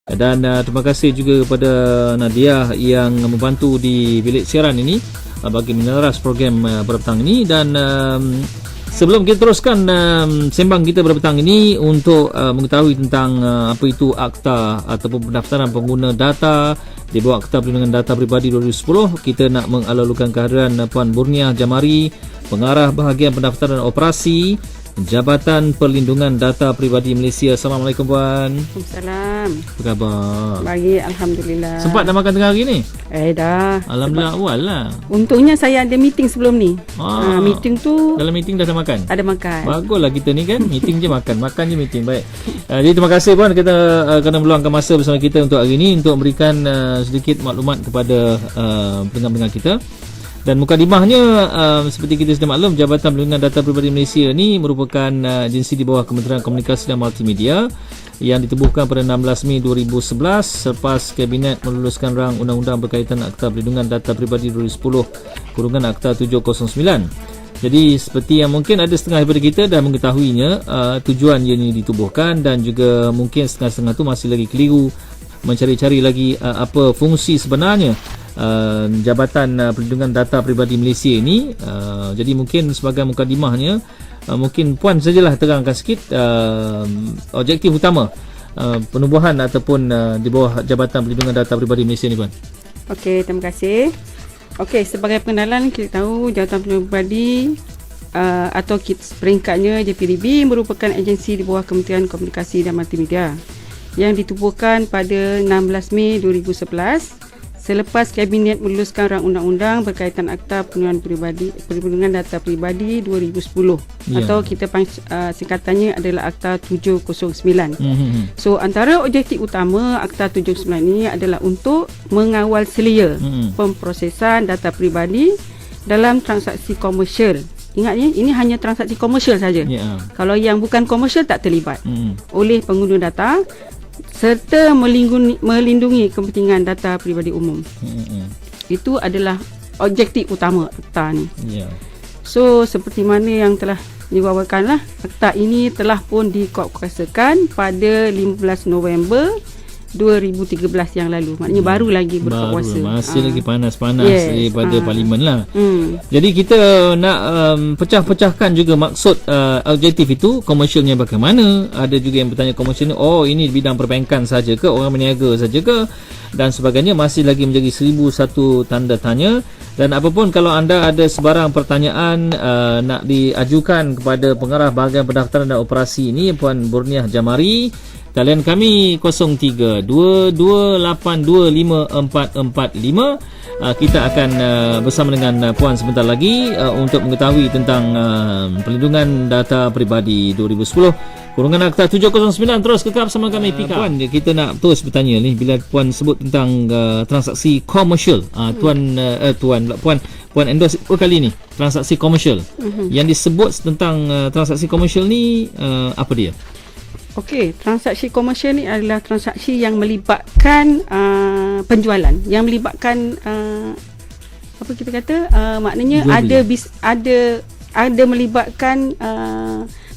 Dan terima kasih juga kepada Nadia yang membantu di bilik siaran ini bagi menyelaras program pada petang ini. Dan sebelum kita teruskan sembang kita pada petang ini untuk mengetahui tentang apa itu akta ataupun pendaftaran pengguna data di bawah Akta Perlindungan Data Pribadi 2010, kita nak mengalu-alukan kehadiran Puan Burniah Jamari, Pengarah Bahagian Pendaftaran Operasi Jabatan Perlindungan Data Pribadi Malaysia. Assalamualaikum Puan. Waalaikumsalam. Apa khabar? Baik, Alhamdulillah. Sempat dah makan tengah hari ni? Dah. Alhamdulillah awal lah. Untungnya saya ada meeting sebelum ni. Meeting tu dalam meeting dah ada makan? Ada makan. Baguslah kita ni kan. Meeting je makan. Makan je meeting. Baik. Jadi terima kasih Puan. Kita kena meluangkan masa bersama kita untuk hari ini untuk memberikan sedikit maklumat kepada pendengar-pendengar kita. Dan mukadimahnya seperti kita sudah maklum, Jabatan Perlindungan Data Pribadi Malaysia ni merupakan agensi di bawah Kementerian Komunikasi dan Multimedia yang ditubuhkan pada 16 Mei 2011 selepas Kabinet meluluskan rang undang-undang berkaitan Akta Perlindungan Data Pribadi 2010 Akta 709. Jadi seperti yang mungkin ada setengah daripada kita dah mengetahuinya, tujuan ia ini ditubuhkan, dan juga mungkin setengah-setengah tu masih lagi keliru mencari-cari lagi apa fungsi sebenarnya Jabatan Perlindungan Data Pribadi Malaysia ini. Jadi mungkin sebagai mukadimahnya, mungkin Puan sajalah terangkan sikit objektif utama penubuhan ataupun di bawah Jabatan Perlindungan Data Pribadi Malaysia ni Puan. Okey, terima kasih. Okey, sebagai pengenalan, kita tahu Jabatan Perlindungan Pribadi atau peringkatnya JPDB merupakan agensi di bawah Kementerian Komunikasi dan Multimedia yang ditubuhkan pada 16 Mei 2011 selepas Kabinet meluluskan rang undang-undang berkaitan Akta Perlindungan Data Pribadi 2010 atau kita singkatannya adalah Akta 709. So antara objektif utama Akta 709 ini adalah untuk mengawal selia pemprosesan data pribadi dalam transaksi komersial. Ingatnya, ini hanya transaksi komersial saja. Kalau yang bukan komersial tak terlibat oleh pengguna data, serta melindungi kepentingan data pribadi umum. Itu adalah objektif utama akta ni. So seperti mana yang telah dibawakanlah, akta ini telah pun dikuatkuasakan pada 15 November 2013 yang lalu. Maknanya baru lagi berkuasa. Masih lagi panas-panas daripada parlimen lah. Jadi kita nak pecah-pecahkan juga maksud objektif itu, komersialnya bagaimana. Ada juga yang bertanya komersial ni, ini bidang perbankan saja ke, orang berniaga saja ke, dan sebagainya. Masih lagi menjadi 1001 tanda tanya. Dan apapun, kalau anda ada sebarang pertanyaan nak diajukan kepada Pengarah Bahagian Pendaftaran dan Operasi ini, Puan Burniah Jamari, talian kami 03-22825445. Kita akan bersama dengan Puan sebentar lagi untuk mengetahui tentang Perlindungan Data Pribadi 2010 Akta 709. Terus kekal bersama kami Pika. Puan, kita nak terus bertanya ni, bila Puan sebut tentang transaksi komersial, Puan endorse kali ni transaksi komersial. Yang disebut tentang transaksi komersial ni apa dia? Okey, transaksi komersial ni adalah transaksi yang melibatkan penjualan, yang melibatkan apa kita kata, maknanya ada melibatkan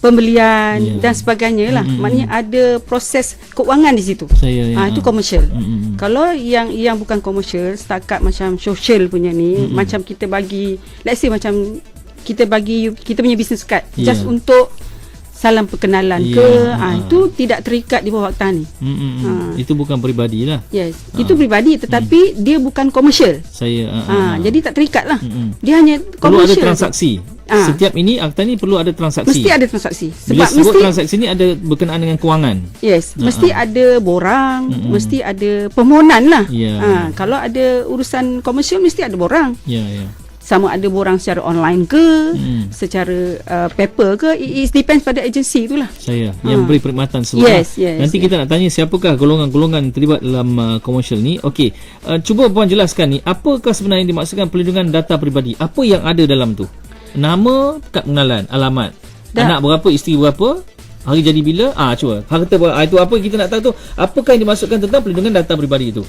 pembelian dan sebagainya lah. Maknanya ada proses keuangan di situ. Itu komersial. Kalau yang bukan komersial, setakat macam social punya ni, macam kita bagi, let's say macam kita bagi kita punya business card just untuk salam perkenalan itu tidak terikat di bawah akta ni. Itu bukan peribadi lah. Itu peribadi, tetapi dia bukan komersial. Jadi tak terikat lah. Dia hanya komersial. Perlu ada transaksi. Setiap ini akta ni perlu ada transaksi. Mesti ada transaksi. Sebab mesti transaksi ni ada berkenaan dengan kewangan. Mesti ada borang, mesti ada permohonan lah. Kalau ada urusan komersial mesti ada borang. Sama ada borang secara online ke, secara paper ke, it depends pada agensi itulah. Yang beri perkhidmatan semua. Nanti kita nak tanya siapakah golongan-golongan terlibat dalam komersial ni. Okey, cuba Puan jelaskan ni, apakah sebenarnya dimaksudkan perlindungan data peribadi? Apa yang ada dalam tu? Nama, kad pengenalan, alamat, anak berapa, isteri berapa, hari jadi bila, cuba harta itu apa kita nak tahu tu. Apakah yang dimaksudkan tentang perlindungan data peribadi itu?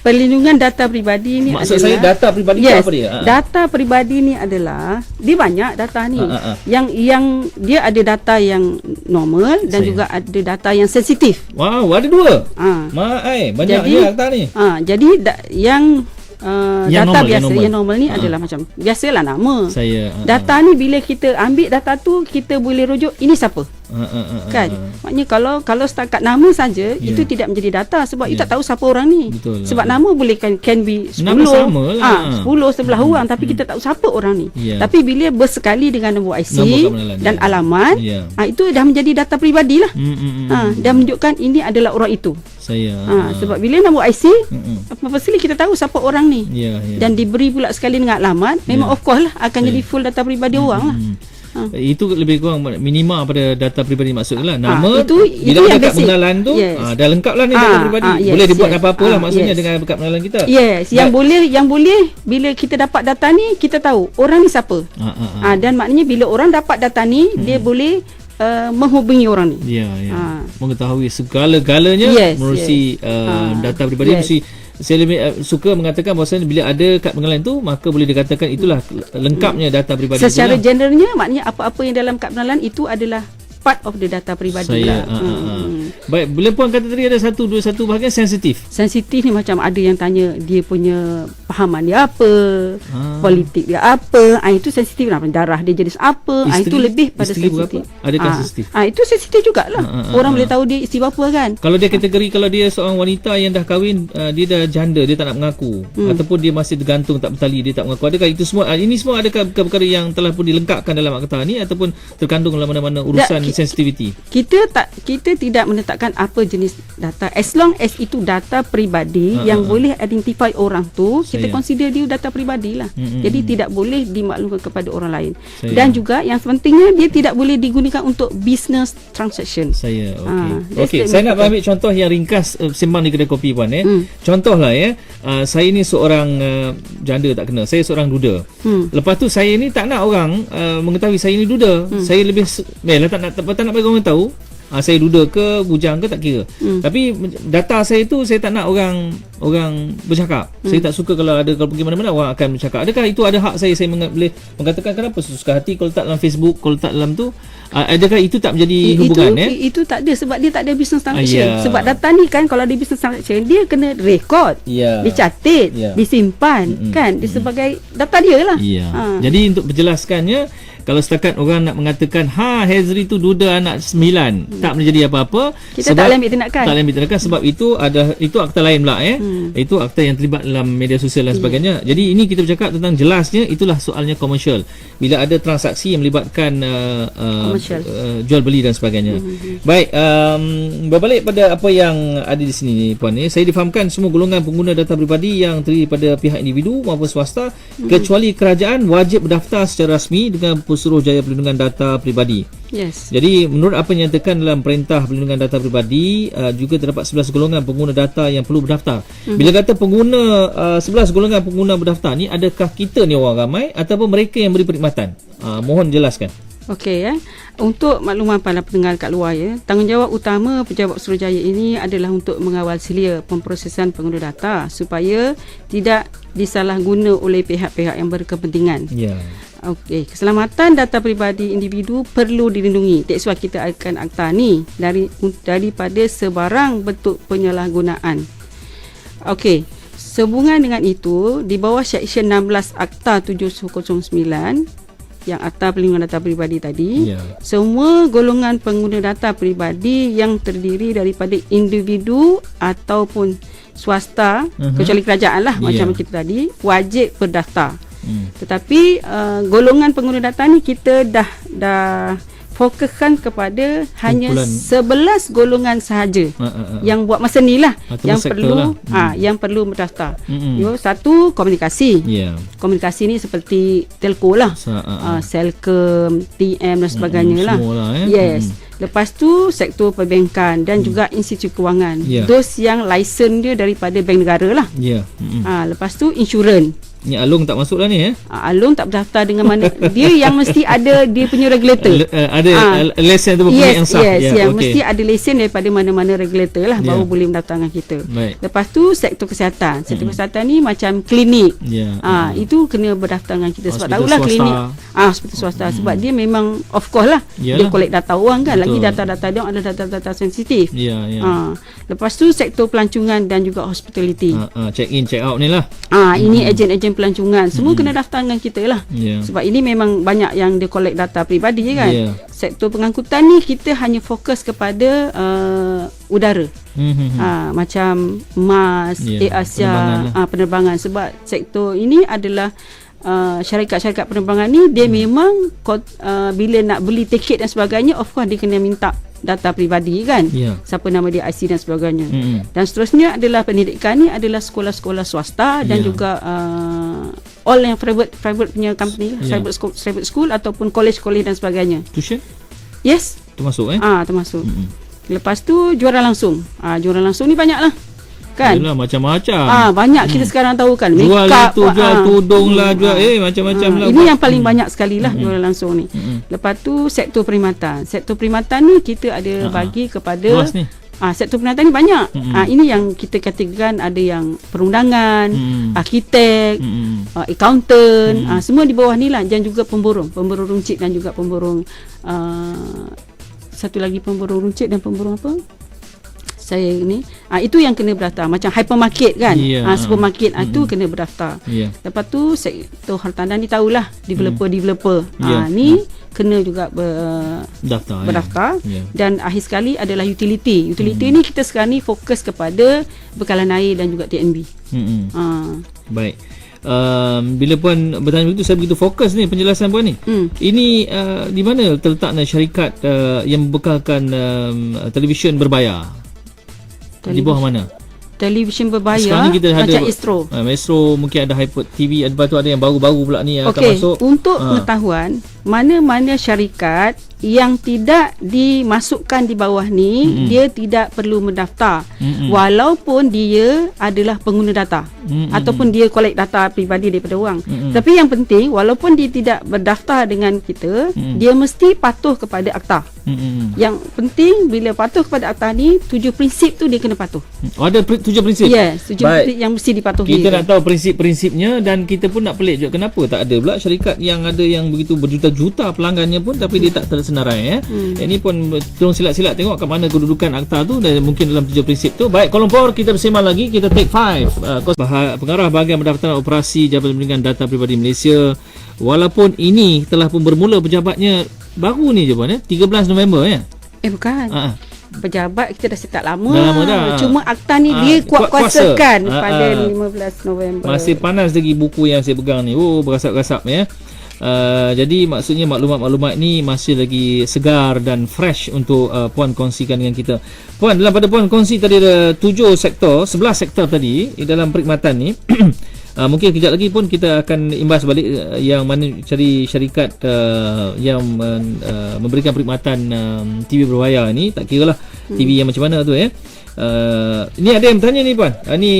perlindungan data peribadi ni Maksud adalah, saya data peribadi tu apa dia? Data peribadi ni adalah dia banyak data ni. Yang dia ada data yang normal dan juga ada data yang sensitif. Wow, ada dua. Banyaknya data ni. Jadi yang yang data normal, biasa yang normal ni adalah macam biasalah nama. Data ni bila kita ambil data tu, kita boleh rujuk ini siapa. Kan? Maknanya kalau setakat nama saja itu tidak menjadi data sebab you tak tahu siapa orang ni. Betul sebab nama boleh can be 10 nama sama lah. 10 sebelah orang tapi kita tak tahu siapa orang ni. Tapi bila bersekali dengan nombor IC dan alamat, itu dah menjadi data peribadi lah. Dah menunjukkan ini adalah orang itu. Sebab bila nombor IC firstly kita tahu siapa orang ni. Dan diberi pula sekali dengan alamat, memang of course lah akan jadi full data peribadi orang lah. Itu lebih kurang minima pada data peribadi maksudnya lah. Nama itu bila yang ada kad basic. pengenalan tu dah lengkap lah ni data peribadi. Boleh dibuat apa-apa lah maksudnya dengan kad pengenalan kita. Yang boleh bila kita dapat data ni kita tahu orang ni siapa. Dan maknanya bila orang dapat data ni dia boleh menghubungi orang ni. Mengetahui segala-galanya menerusi data peribadi. Mesti saya lebih suka mengatakan bahawa bila ada kad pengenalan tu maka boleh dikatakan itulah lengkapnya data peribadi. Secara generalnya maknanya apa-apa yang dalam kad pengenalan itu adalah part of the data peribadi lah. Baik, bila puan kata tadi ada 121 bahagian sensitif. Sensitif ni macam ada yang tanya dia punya pahaman dia apa, politik dia apa. Itu sensitif lah. Darah dia jenis apa. Itu lebih pada sensitif. Adakah sensitif? Itu sensitif jugalah. Orang boleh tahu dia isteri bapa kan. Kalau dia kategori kalau dia seorang wanita yang dah kahwin, dia dah janda, dia tak nak mengaku, ataupun dia masih tergantung tak bertali, dia tak mengaku. Adakah itu semua ini semua adakah perkara yang telah pun dilengkapkan dalam akta ni ataupun terkandung dalam mana-mana urusan sensitivity? Kita tidak menetapkan apa jenis data, as long as itu data peribadi yang boleh identify orang tu, kita consider dia data peribadi lah. Jadi tidak boleh dimaklumkan kepada orang lain. Dan juga yang pentingnya dia tidak boleh digunakan untuk business transaction. Okey, saya nak ambil contoh yang ringkas sembang di kedai kopi puan. Contohlah saya ni seorang janda tak kena, saya seorang duda. Lepas tu saya ni tak nak orang mengetahui saya ni duda. Saya lebih tak nak bagi orang tahu saya duda ke bujang ke tak kira. Tapi data saya tu saya tak nak orang bercakap. Saya tak suka kalau pergi mana-mana orang akan bercakap. Adakah itu ada hak saya boleh mengatakan kenapa sesuka hati kalau letak dalam Facebook, kalau letak dalam tu, adakah itu tak menjadi hubungan? Itu tak ada sebab dia tak ada business transaction. Sebab data ni kan kalau ada business transaction dia kena rekod, dicatat, disimpan kan, dia sebagai data dia lah. Jadi untuk menjelaskannya, kalau setakat orang nak mengatakan Hazri tu duda anak 9, tak boleh jadi apa-apa. Kita tak boleh ambil tindakan. Tak boleh ambil tindakan sebab itu akta lain pula Itu akta yang terlibat dalam media sosial dan sebagainya. Jadi ini kita bercakap tentang jelasnya, itulah soalnya komersial. Bila ada transaksi yang melibatkan jual beli dan sebagainya. Baik, berbalik pada apa yang ada di sini puan saya difahamkan semua golongan pengguna data peribadi yang terdiri pada pihak individu maupun swasta kecuali kerajaan wajib berdaftar secara rasmi dengan Suruhjaya Perlindungan Data Peribadi. Jadi menurut apa yang dinyatakan dalam Perintah Perlindungan Data Peribadi, juga terdapat 11 golongan pengguna data yang perlu berdaftar. Bila kata pengguna 11 golongan pengguna berdaftar ni, adakah kita ni orang ramai ataupun mereka yang beri perkhidmatan? Mohon jelaskan. Okey untuk makluman para pendengar kat luar tanggungjawab utama Pejabat Suruhjaya ini adalah untuk mengawal selia pemprosesan pengguna data supaya tidak disalahguna oleh pihak-pihak yang berkepentingan. Okey, keselamatan data peribadi individu perlu dilindungi. That's why kita akan akta ni daripada sebarang bentuk penyalahgunaan. Okey, sehubungan dengan itu di bawah Seksyen 16 Akta 709 yang Akta Perlindungan Data Peribadi tadi, semua golongan pengguna data peribadi yang terdiri daripada individu ataupun swasta, kecuali kerajaan lah macam kita tadi, wajib berdaftar. Tetapi golongan pengguna data ni kita dah fokuskan kepada hanya 11 golongan sahaja yang buat masa ni lah yang perlu yang perlu berdaftar. Satu, komunikasi. Komunikasi ni seperti telco lah, Celcom, TM dan sebagainya lah. Lepas tu sektor perbankan dan juga institusi kewangan. Those yang lisen dia daripada bank negara lah. Lepas tu insurans. Ni Along tak masuk lah ni Along tak berdaftar dengan mana. Dia yang mesti ada dia punya regulator. Ada lesen tu permit yang sah. Okay. Mesti ada lesen daripada mana-mana regulator lah baru boleh mendaftarkan kita. Baik. Lepas tu sektor kesihatan. Sektor kesihatan ni macam klinik. Itu kena berdaftar dengan kita sebab tahulah klinik. Hospital swasta sebab dia memang of course lah. Dia collect data orang kan. Lagi data-data dia adalah data-data sensitif. Lepas tu sektor pelancongan dan juga hospitality. Check in check out ni lah. Ini ejen-ejen pelancongan semua kena daftar dengan kita lah. Sebab ini memang banyak yang dia collect data peribadi kan. Sektor pengangkutan ni kita hanya fokus kepada udara. Macam MAS, Air Asia, penerbangan sebab sektor ini adalah syarikat-syarikat penerbangan ni dia memang bila nak beli tiket dan sebagainya of course dia kena minta data peribadi kan. Siapa nama dia, IC dan sebagainya. Dan seterusnya adalah pendidikan ni adalah sekolah-sekolah swasta dan juga all yang private punya company, private school ataupun college dan sebagainya. Tuition? Yes. Termasuk termasuk. Lepas tu juaran langsung. Juaran langsung ni banyak lah. Kan? Yalah, macam-macam. Banyak kita sekarang tahu kan. Jual itu, jual tudung lah, jual macam-macam lah. Ini yang paling banyak sekali lah jualan langsung ni. Lepas tu sektor perkhidmatan. Sektor perkhidmatan ni kita ada bagi kepada luas ni. Sektor perkhidmatan ni banyak. Ini yang kita kategorikan ada yang perundangan, arkitek, accountant, semua di bawah ni lah. Dan juga pemborong runcit dan juga pemborong satu lagi pemborong runcit dan pemborong apa? Saya ni itu yang kena berdaftar macam hypermarket kan. Supermarket itu kena berdaftar. Lepas tu sektor hartanah ni tahulah developer ni kena juga berdaftar. Dan akhir sekali adalah utility ni kita sekarang ni fokus kepada bekalan air dan juga TNB. Baik. Bila puan bertanya begitu, saya begitu fokus ni penjelasan puan ni. Ini di mana terletaknya syarikat yang membekalkan televisyen berbayar? Di bawah mana? Televisyen berbayar sekarang ni kita macam Astro. Astro mungkin ada Hyper TV, lepas tu ada yang baru-baru pula ni akan masuk. Untuk pengetahuan, mana-mana syarikat yang tidak dimasukkan di bawah ni dia tidak perlu mendaftar walaupun dia adalah pengguna data ataupun dia collect data peribadi daripada orang. Tapi yang penting walaupun dia tidak berdaftar dengan kita, dia mesti patuh kepada akta. Yang penting bila patuh kepada akta ni 7 prinsip tu dia kena patuh. Ada 7 prinsip? Yes, 7 prinsip yang mesti dipatuhi. Kita nak tahu prinsip-prinsipnya dan kita pun nak pelik juga kenapa tak ada pula syarikat yang ada yang begitu berjuta-juta pelanggannya pun tapi dia tak tersenarai. Ini pun tolong silat-silat tengok kat mana kedudukan akta tu dan mungkin dalam 7 prinsip tu. Baik, Kuala Lumpur kita bersembang lagi, kita take 5. Pengarah bahagian pendaftaran operasi Jabatan Perlindungan Data Peribadi Malaysia. Walaupun ini telah pun bermula pejabatnya baru ni je puan 13 November bukan. Pejabat kita dah start lama. Dah. Cuma akta ni dia kuasakan pada 15 November. Masih panas lagi buku yang saya pegang ni. Berasap-rasap jadi maksudnya maklumat-maklumat ni masih lagi segar dan fresh untuk puan kongsikan dengan kita. Puan, dalam pada puan kongsi tadi ada 11 sektor tadi dalam perkhidmatan ni. Mungkin kejap lagi pun kita akan imbas balik yang mana cari syarikat yang memberikan perkhidmatan TV berbayar ni, tak kira lah TV yang macam mana tu ni ada yang bertanya ni puan. Ni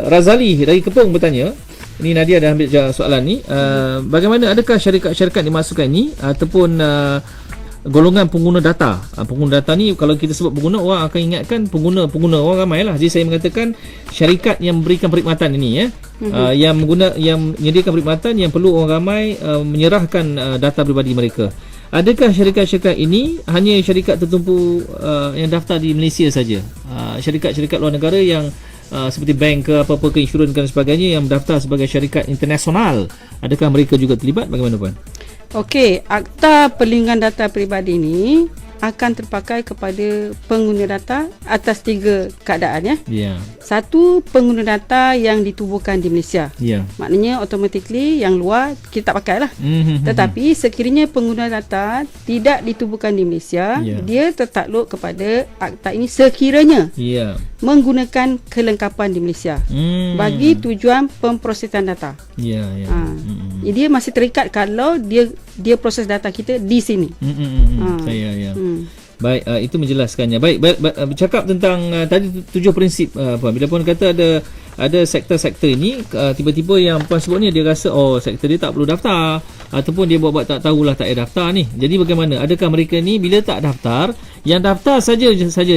Razali dari Kepung bertanya. Ni Nadia dah ambil soalan ni. Bagaimana, adakah syarikat-syarikat dimasukkan ni ataupun golongan pengguna data? Pengguna data ni kalau kita sebut pengguna, orang akan ingatkan pengguna orang ramai lah. Jadi saya mengatakan syarikat yang memberikan perkhidmatan ini yang menyediakan perkhidmatan yang perlu orang ramai menyerahkan data pribadi mereka. Adakah syarikat-syarikat ini hanya syarikat tertentu yang daftar di Malaysia saja? Syarikat-syarikat luar negara yang seperti bank ke apa-apa ke insurans dan sebagainya yang mendaftar sebagai syarikat internasional, adakah mereka juga terlibat? Bagaimana puan? Okey, Akta Perlindungan Data Peribadi ini akan terpakai kepada pengguna data atas 3 keadaan Satu, pengguna data yang ditubuhkan di Malaysia. Maknanya automatically yang luar kita tak pakai lah. Tetapi sekiranya pengguna data tidak ditubuhkan di Malaysia, dia tertakluk kepada akta ini sekiranya menggunakan kelengkapan di Malaysia bagi tujuan pemprosesan data. Dia masih terikat kalau dia proses data kita di sini. Baik, itu menjelaskannya. Baik, bercakap tentang tadi 7 prinsip puan. Bila puan kata ada ada sektor-sektor ini tiba-tiba yang puan sebut ni, dia rasa sektor dia tak perlu daftar, ataupun dia buat tak tahulah tak payah daftar ni. Jadi bagaimana? Adakah mereka ni bila tak daftar, yang daftar saja